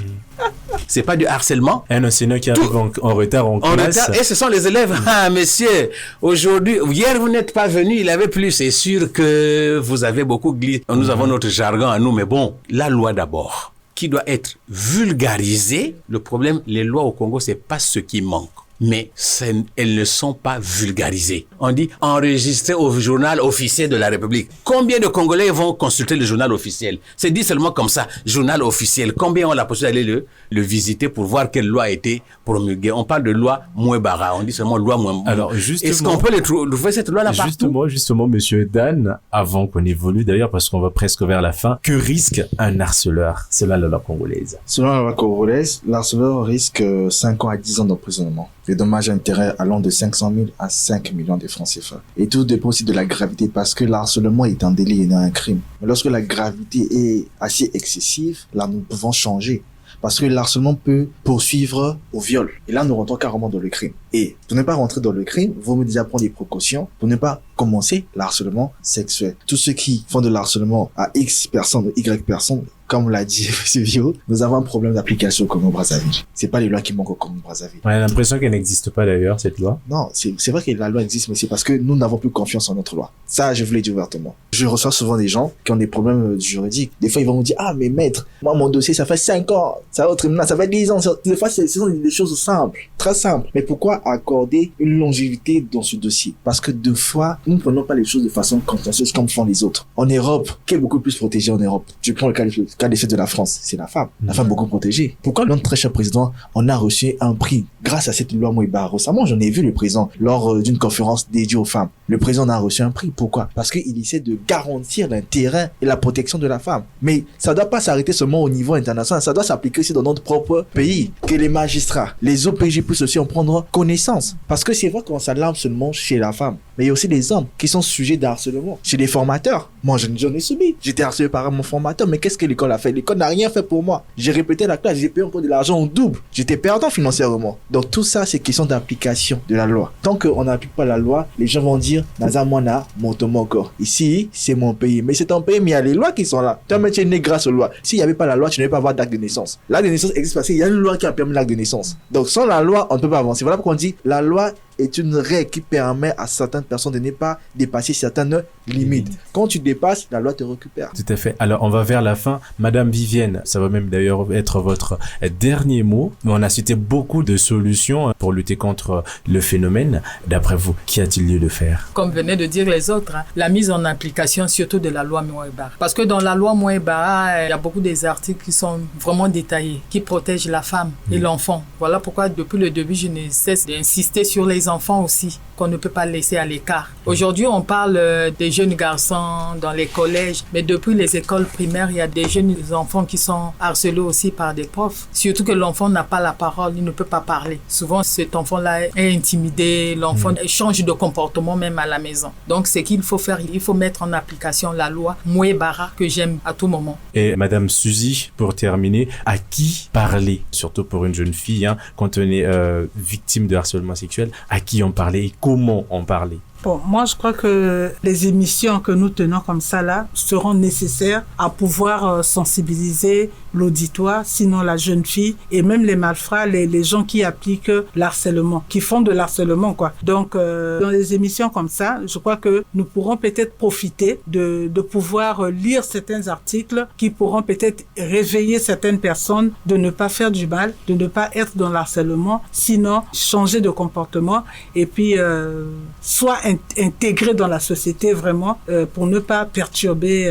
C'est pas du harcèlement. Un enseignant qui arrive en retard en classe. Et ce sont les élèves. Ah, monsieur, aujourd'hui, hier, vous n'êtes pas venu, il avait plu. C'est sûr que vous avez beaucoup glissé. Nous avons notre jargon à nous, mais bon, la loi d'abord, qui doit être vulgarisée. Le problème, les lois au Congo, c'est pas ce qui manque. Mais elles ne sont pas vulgarisées. On dit enregistré au journal officiel de la République. Combien de Congolais vont consulter le journal officiel? C'est dit seulement comme ça, journal officiel. Combien ont la possibilité d'aller le visiter pour voir quelle loi a été promulguée? On parle de loi Mouébara, on dit seulement loi Mouébara. Alors justement, est-ce qu'on peut trouver cette loi-là partout? Justement, Monsieur Dan, avant qu'on évolue d'ailleurs, parce qu'on va presque vers la fin, que risque un harceleur selon la loi congolaise? Selon la loi congolaise, l'harceleur risque 5 ans à 10 ans d'emprisonnement. Les dommages et intérêts allant de 500 000 à 5 millions de francs CFA. Et tout dépend aussi de la gravité, parce que l'harcèlement est un délit et non un crime. Mais lorsque la gravité est assez excessive, là nous pouvons changer. Parce que l'harcèlement peut poursuivre au viol. Et là, nous rentrons carrément dans le crime. Et pour ne pas rentrer dans le crime, vous me déjà prendre des précautions pour ne pas commencer l'harcèlement sexuel. Tous ceux qui font de l'harcèlement à X personnes ou Y personnes, comme l'a dit M. Vio, nous avons un problème d'application au Congo-Brazzaville. C'est pas les lois qui manquent au Congo-Brazzaville. On a l'impression qu'elle n'existe pas d'ailleurs, cette loi. Non, c'est vrai que la loi existe, mais c'est parce que nous n'avons plus confiance en notre loi. Ça, je vous l'ai dit ouvertement. Je reçois souvent des gens qui ont des problèmes juridiques. Des fois, ils vont me dire, ah, mais maître, moi, mon dossier, ça fait 5 ans. Ça va au tribunal, ça fait 10 ans. Des fois, ce sont des choses simples, très simples. Mais pourquoi accorder une longévité dans ce dossier? Parce que deux fois, nous ne prenons pas les choses de façon consciencieuse comme font les autres. En Europe, qui est beaucoup plus protégé en Europe? Je prends le cas des faits de la France. C'est la femme. La femme beaucoup protégée. Pourquoi notre très cher président en a reçu un prix grâce à cette loi Mouébara? Récemment, j'en ai vu le président lors d'une conférence dédiée aux femmes. Le président en a reçu un prix. Pourquoi? Parce qu'il essaie de garantir l'intérêt et la protection de la femme. Mais ça ne doit pas s'arrêter seulement au niveau international. Ça doit s'appliquer aussi dans notre propre pays. Que les magistrats, les OPJ puissent aussi en prendre connaissance. Parce que c'est vrai qu'on s'alarme seulement chez la femme. Mais il y a aussi des hommes qui sont sujets d'harcèlement. Chez les formateurs, moi j'en ai subi. J'étais harcelé par mon formateur, mais qu'est-ce que l'école a fait? L'école n'a rien fait pour moi. J'ai répété la classe, j'ai payé encore de l'argent en double. J'étais perdant financièrement. Donc tout ça, c'est question d'application de la loi. Tant qu'on n'applique pas la loi, les gens vont dire Naza Mwana, Montomoko. Ici, c'est mon pays. Mais c'est ton pays, mais il y a les lois qui sont là. Toi, tu es né grâce aux lois. S'il n'y avait pas la loi, tu ne peux pas avoir d'acte de naissance. L'acte de naissance existe parce qu'il y a une loi qui a permis l'acte de naissance. Donc sans la loi, on ne peut pas avancer. Voilà pourquoi on dit la loi est une règle qui permet à certaines personnes de ne pas dépasser certaines limites. Quand tu dépasses, la loi te récupère. Tout à fait. Alors, on va vers la fin. Madame Vivienne, ça va même d'ailleurs être votre dernier mot. On a cité beaucoup de solutions pour lutter contre le phénomène. D'après vous, qu'y a-t-il lieu de faire? Comme venaient de dire les autres, la mise en application surtout de la loi Mouébara. Parce que dans la loi Mouébara, il y a beaucoup des articles qui sont vraiment détaillés, qui protègent la femme et l'enfant. Voilà pourquoi depuis le début, je ne cesse d'insister sur les enfants aussi, qu'on ne peut pas laisser à l'écart. Aujourd'hui, on parle des jeunes garçons dans les collèges, mais depuis les écoles primaires, il y a des jeunes enfants qui sont harcelés aussi par des profs. Surtout que l'enfant n'a pas la parole, il ne peut pas parler. Souvent, cet enfant-là est intimidé, l'enfant change de comportement même à la maison. Donc, ce qu'il faut faire, il faut mettre en application la loi Mouébara que j'aime à tout moment. Et Madame Suzy, pour terminer, à qui parler? Surtout pour une jeune fille, quand on est victime de harcèlement sexuel, à qui en parler et comment en parler? Bon, moi, je crois que les émissions que nous tenons comme ça, là, seront nécessaires à pouvoir sensibiliser l'auditoire, sinon la jeune fille et même les malfrats, les gens qui appliquent l'harcèlement, qui font de l'harcèlement, quoi. Donc, dans les émissions comme ça, je crois que nous pourrons peut-être profiter de pouvoir lire certains articles qui pourront peut-être réveiller certaines personnes de ne pas faire du mal, de ne pas être dans l'harcèlement, sinon changer de comportement et puis soit intégrer dans la société vraiment pour ne pas perturber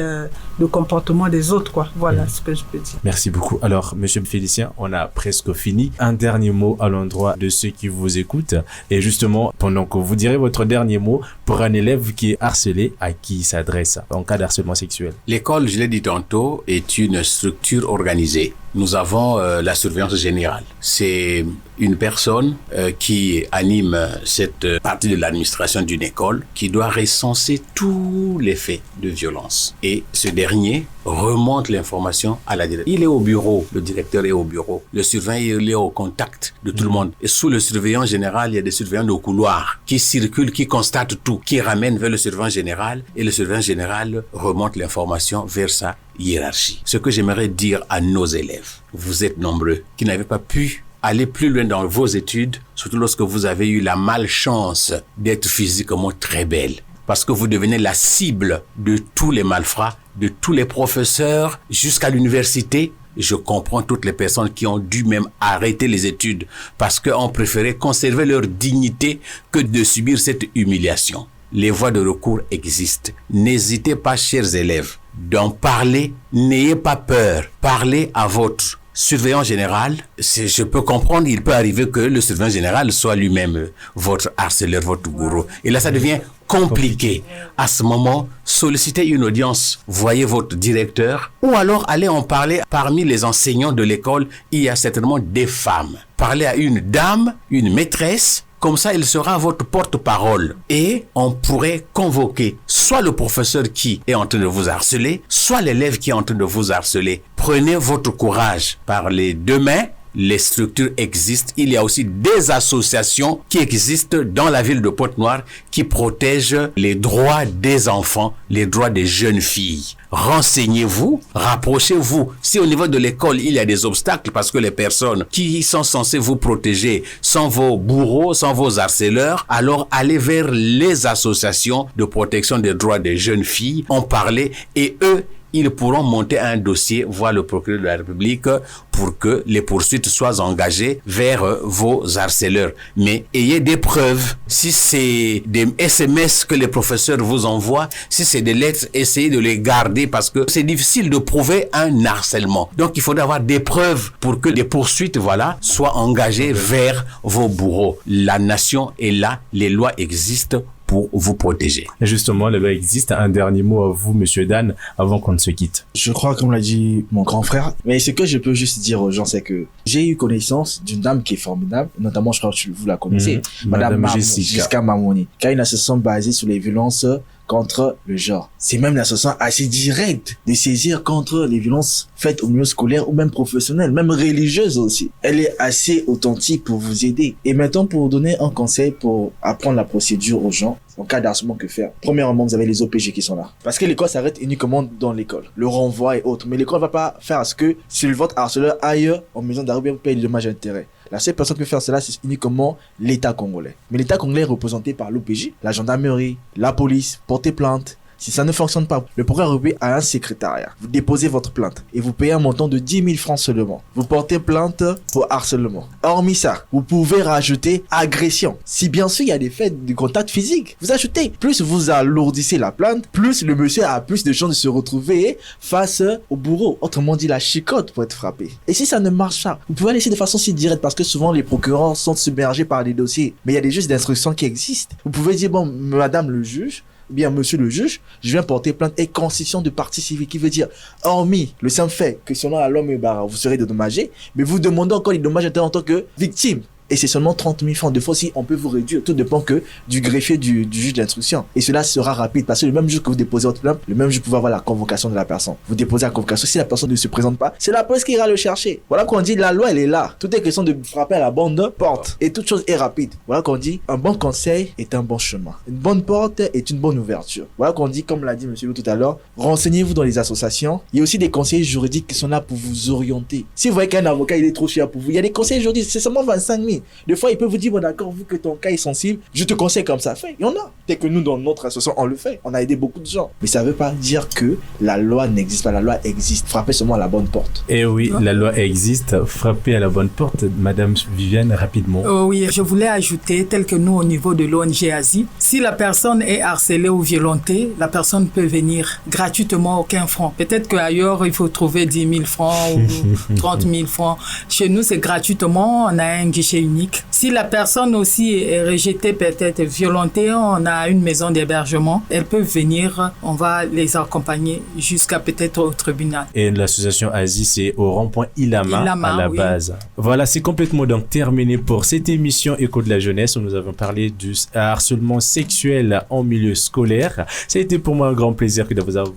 le comportement des autres, quoi. Voilà ce que je peux dire. Merci beaucoup. Alors, Monsieur Félicien, on a presque fini. Un dernier mot à l'endroit de ceux qui vous écoutent. Et justement, pendant que vous direz votre dernier mot pour un élève qui est harcelé, à qui il s'adresse en cas d'harcèlement sexuel? L'école, je l'ai dit tantôt, est une structure organisée. Nous avons la surveillance générale. C'est une personne qui anime cette partie de l'administration d'une école qui doit recenser tous les faits de violence. Et ce dernier remonte l'information à la direction. Il est au bureau, le directeur est au bureau. Le surveillant, il est au contact de tout le monde. Et sous le surveillant général, il y a des surveillants de couloir qui circulent, qui constatent tout, qui ramènent vers le surveillant général. Et le surveillant général remonte l'information vers sa hiérarchie. Ce que j'aimerais dire à nos élèves, vous êtes nombreux, qui n'avez pas pu aller plus loin dans vos études, surtout lorsque vous avez eu la malchance d'être physiquement très belle. Parce que vous devenez la cible de tous les malfrats, de tous les professeurs jusqu'à l'université. Je comprends toutes les personnes qui ont dû même arrêter les études parce qu'on préférait conserver leur dignité que de subir cette humiliation. Les voies de recours existent. N'hésitez pas, chers élèves, d'en parler. N'ayez pas peur. Parlez à votre surveillant général. Je peux comprendre, il peut arriver que le surveillant général soit lui-même votre harceleur, votre gourou. Et là, ça devient compliqué. À ce moment, sollicitez une audience. Voyez votre directeur ou alors allez en parler parmi les enseignants de l'école. Il y a certainement des femmes. Parlez à une dame, une maîtresse. Comme ça, il sera votre porte-parole. Et on pourrait convoquer soit le professeur qui est en train de vous harceler, soit l'élève qui est en train de vous harceler. Prenez votre courage par les deux mains. Les structures existent. Il y a aussi des associations qui existent dans la ville de Pointe-Noire qui protègent les droits des enfants, les droits des jeunes filles. Renseignez-vous, rapprochez-vous. Si au niveau de l'école, il y a des obstacles parce que les personnes qui sont censées vous protéger sont vos bourreaux, sont vos harceleurs, alors allez vers les associations de protection des droits des jeunes filles, en parler et eux, ils pourront monter un dossier, voir le procureur de la République pour que les poursuites soient engagées vers vos harceleurs. Mais ayez des preuves. Si c'est des SMS que les professeurs vous envoient, si c'est des lettres, essayez de les garder parce que c'est difficile de prouver un harcèlement. Donc, il faudra avoir des preuves pour que les poursuites, soient engagées vers vos bourreaux. La nation est là, les lois existent. pour vous protéger. Et justement, la loi existe. Un dernier mot à vous, monsieur Dan, avant qu'on ne se quitte. Je crois, comme l'a dit mon grand frère, mais ce que je peux juste dire aux gens, c'est que j'ai eu connaissance d'une dame qui est formidable, notamment, je crois que vous la connaissez, Madame Jessica Mamoni, qui a une association basée sur les violences contre le genre. C'est même une association assez directe de saisir contre les violences faites au milieu scolaire ou même professionnel, même religieuse aussi. Elle est assez authentique pour vous aider. Et maintenant, pour vous donner un conseil pour apprendre la procédure aux gens, en cas d'harcèlement, que faire? Premièrement, vous avez les OPG qui sont là. Parce que l'école s'arrête uniquement dans l'école. Le renvoi et autres. Mais l'école ne va pas faire à ce que si votre harceleur aille en maison d'arrêt, vous payez des dommages et intérêts. La seule personne qui peut faire cela, c'est uniquement l'État congolais. Mais l'État congolais est représenté par l'OPJ, la gendarmerie, la police, porter plainte. Si ça ne fonctionne pas, le progrès européen a un secrétariat. Vous déposez votre plainte et vous payez un montant de 10 000 francs seulement. Vous portez plainte pour harcèlement. Hormis ça, vous pouvez rajouter agression. Si bien sûr il y a des faits de contact physique, vous ajoutez. Plus vous alourdissez la plainte, plus le monsieur a plus de chances de se retrouver face au bourreau. Autrement dit, la chicotte pour être frappé. Et si ça ne marche pas, vous pouvez laisser de façon si directe parce que souvent les procureurs sont submergés par des dossiers. Mais il y a des juges d'instruction qui existent. Vous pouvez dire, bon, madame le juge, bien, monsieur le juge, je viens porter plainte et constitution de partie civile, qui veut dire, hormis le simple fait que selon la loi Mubara, vous serez dédommagé, mais vous demandez encore les dommages en tant que victime. Et c'est seulement 30 000 francs. De fois aussi, on peut vous réduire. Tout dépend que du greffier du juge d'instruction. Et cela sera rapide parce que le même jour que vous déposez votre plainte, le même jour, vous pouvez avoir la convocation de la personne. Vous déposez la convocation. Si la personne ne se présente pas, c'est la police qui ira le chercher. Voilà qu'on dit, la loi, elle est là. Tout est question de frapper à la bonne porte. Et toute chose est rapide. Voilà qu'on dit, un bon conseil est un bon chemin. Une bonne porte est une bonne ouverture. Voilà qu'on dit, comme l'a dit monsieur tout à l'heure, renseignez-vous dans les associations. Il y a aussi des conseillers juridiques qui sont là pour vous orienter. Si vous voyez qu'un avocat, il est trop cher pour vous, il y a des conseillers juridiques, c'est seulement 25 000. Des fois, il peut vous dire, bon d'accord, vu que ton cas est sensible, je te conseille comme ça. Fait, il y en a. Dès que nous, dans notre association, on le fait. On a aidé beaucoup de gens. Mais ça ne veut pas dire que la loi n'existe pas. La loi existe. Frappez seulement à la bonne porte. Eh oui, la loi existe. Frappez à la bonne porte. Madame Viviane, rapidement. Oui, je voulais ajouter, tel que nous, au niveau de l'ONG ASI, si la personne est harcelée ou violentée, la personne peut venir gratuitement, aucun franc. Peut-être qu'ailleurs, il faut trouver 10 000 francs ou 30 000 francs. Chez nous, c'est gratuitement. On a un guichet unique. Si la personne aussi est rejetée, peut-être violentée, on a une maison d'hébergement. Elles peuvent venir, on va les accompagner jusqu'à peut-être au tribunal. Et l'association ASI, c'est au rond-point Ilama à la base. Voilà, c'est complètement donc terminé pour cette émission Écho de la jeunesse où nous avons parlé du harcèlement sexuel en milieu scolaire. Ça a été pour moi un grand plaisir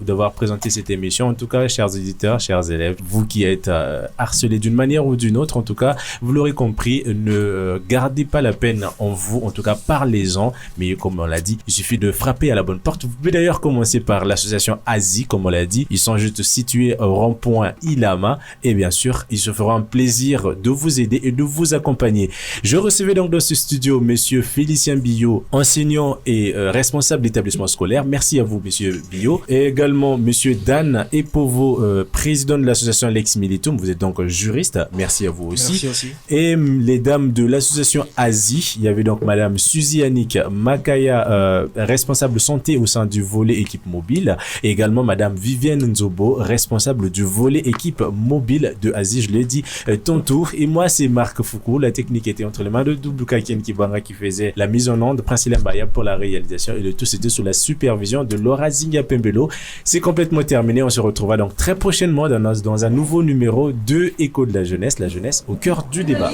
d'avoir présenté cette émission. En tout cas, chers auditeurs, chers élèves, vous qui êtes harcelés d'une manière ou d'une autre, en tout cas, vous l'aurez compris, ne gardez pas la peine en vous, en tout cas parlez-en, mais comme on l'a dit, il suffit de frapper à la bonne porte. Vous pouvez d'ailleurs commencer par l'association ASI, comme on l'a dit, ils sont juste situés au rond-point Ilama et bien sûr, ils se feront un plaisir de vous aider et de vous accompagner. Je recevais donc dans ce studio monsieur Félicien Billot, enseignant et responsable d'établissement scolaire. Merci à vous monsieur Billot, et également monsieur Dan Epovo, président de l'association Lex Militum. Vous êtes donc juriste, merci à vous aussi. Merci aussi. Et les dames de l'association ASI, il y avait donc madame Suzy Annick Makaya, responsable santé au sein du volet équipe mobile, et également madame Viviane Nzobo, responsable du volet équipe mobile de ASI, je l'ai dit tantôt. Et moi c'est Marc Foucault, la technique était entre les mains de Doublouka Ken Kibanga qui faisait la mise en onde, Princila Mbaya pour la réalisation, et le tout c'était sous la supervision de Laura Zinga Pembelo. C'est complètement terminé, on se retrouvera donc très prochainement dans un nouveau numéro de Écho de la jeunesse au cœur du débat.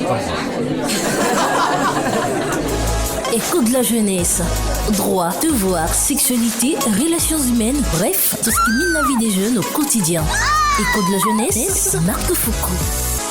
Écho de la jeunesse. Droit, devoir, sexualité, relations humaines, bref, tout ce qui mine la vie des jeunes au quotidien. Écho de la jeunesse, Marc Foucault.